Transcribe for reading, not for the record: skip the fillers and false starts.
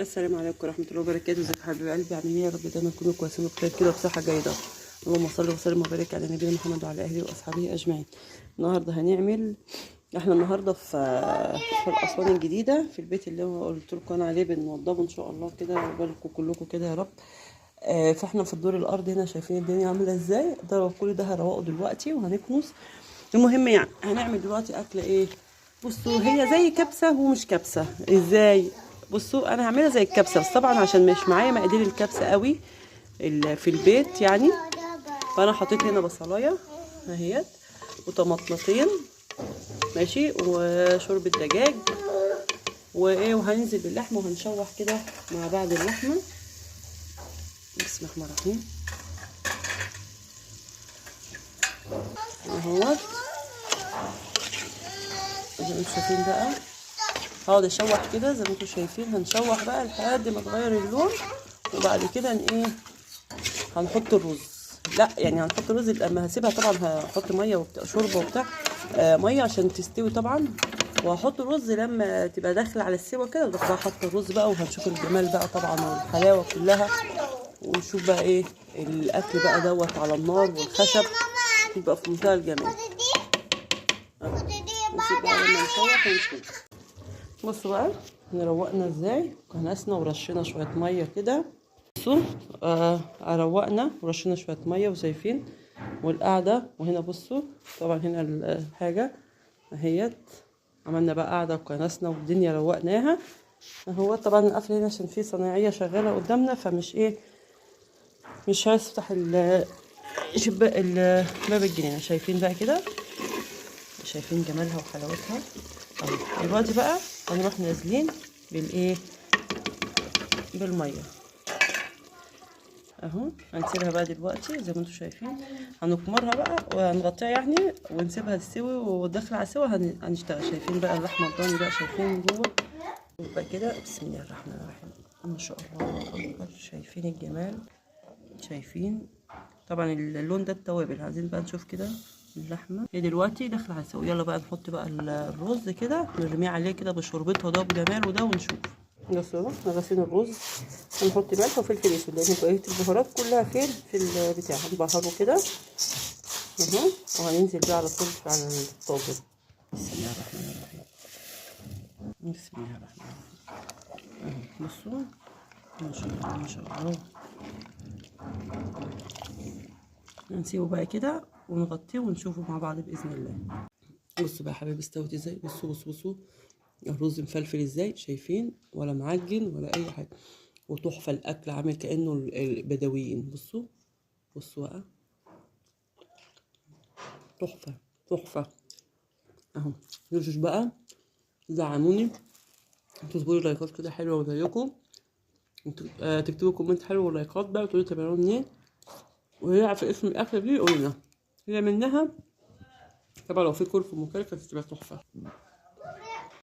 السلام عليكم ورحمه الله وبركاته. ازيكم حبايب قلبي؟ عاملين ايه؟ يا رب دايما تكونوا كويسين وبخير كده بصحه جيده. اللهم صل وسلم وبارك على نبينا محمد وعلى اهله واصحابه اجمعين. النهارده هنعمل احنا النهارده في الاسوان الجديده، في البيت اللي هو قلت لكم انا عليه بنوضبه ان شاء الله كده، وبالكم كلكم كده يا رب. فاحنا في الدور الارض هنا شايفين الدنيا عامله ازاي. ده كل ده هروقه دلوقتي وهنكنس. المهم يعني هنعمل دلوقتي اكله ايه. بصوا هي زي كبسه ومش كبسه. ازاي؟ بصوا انا هعملها زي الكبسه، بس طبعا عشان مش معايا مقادير الكبسه قوي في البيت يعني، فانا حطيت هنا بصلايه اهيت وطماطمتين ماشي وشوربه دجاج وايه، وهننزل باللحمه وهنشوح كده مع بعض اللحمه. بسم الله الرحمن الرحيم اهوت زي ما انتم شايفين بقى. هقعد اشوح كده زي ما انتم شايفين، هنشوح بقى لحد ما تغير اللون، وبعد كده ايه هنحط الرز. لا يعني هنحط الرز لما هسيبها طبعا هحط ميه وبتاع شوربه وبتاع ميه عشان تستوي طبعا، وهحط الرز لما تبقى داخله على السوا كده، وبقى احط الرز بقى وهنشوف الجمال بقى طبعا والحلاوه كلها، ونشوف بقى ايه الاكل بقى دوت على النار والخشب يبقى في منتهى الجمال. نسيب بقى لما نشوح ونشوف. بصوا بقى نروقنا ازاي، كنسنا ورشينا شويه ميه كده. بصوا روقنا ورشينا شويه ميه وشايفين والقعده. وهنا بصوا طبعا هنا الحاجه اهيت، عملنا بقى قعده وكنسنا والدنيا روقناها اهو. طبعا القفل هنا عشان في صنايعيه شغاله قدامنا، فمش ايه مش هفتح شباك باب الجنينه. شايفين بقى كده، شايفين جمالها وحلاوتها اهو. دلوقتي بقى هنروح نازلين بالايه بالميه اهو. هنسيبها بقى دلوقتي زي ما انتم شايفين، هنكمرها بقى وهنغطيها يعني ونسيبها تستوي، وداخله على السوا هنشتغل. شايفين بقى اللحمه الضاني بقى شايفين جوه بقى كده. بسم الله الرحمن الرحيم ما شاء الله اكبر. شايفين الجمال؟ شايفين طبعا اللون ده التوابل. عايزين بقى نشوف كده اللحمه هي دلوقتي داخله على السوا. يلا بقى نحط بقى الرز كده نرميه عليه كده بشوربتها ده وجماله ده ونشوف. بصوا احنا غاسلين الرز، هنحط ملح وفلفل اسود لان بقيه البهارات كلها فين في البتاع. هنبهره كده اهو، وهننزل بقى على طول على الطاجن. بسم الله الرحمن الرحيم بسم الله الرحمن الرحيم اهو. بصوا ما شاء الله ما شاء الله. هنسيبه بقى كده ونغطيه ونشوفه مع بعض باذن الله. بصوا بقى يا حبايبي استوت ازاي. بصوا الرز مفلفل ازاي، شايفين؟ ولا معجن ولا اي حاجه، وتحفه. الاكل عامل كانه البدويين. بصوا بقى تحفه اهو. يوجوش بقى دعموني، تصبروا لايكات كده حلوه زيكم، تكتبوا كومنت حلو ولايكات بقى وتقولوا تابعوني منين، وهي عارفه اسم الاكله دي قولنا هي منها. طبعا لو في كل في مكلفه تبقى تحفه.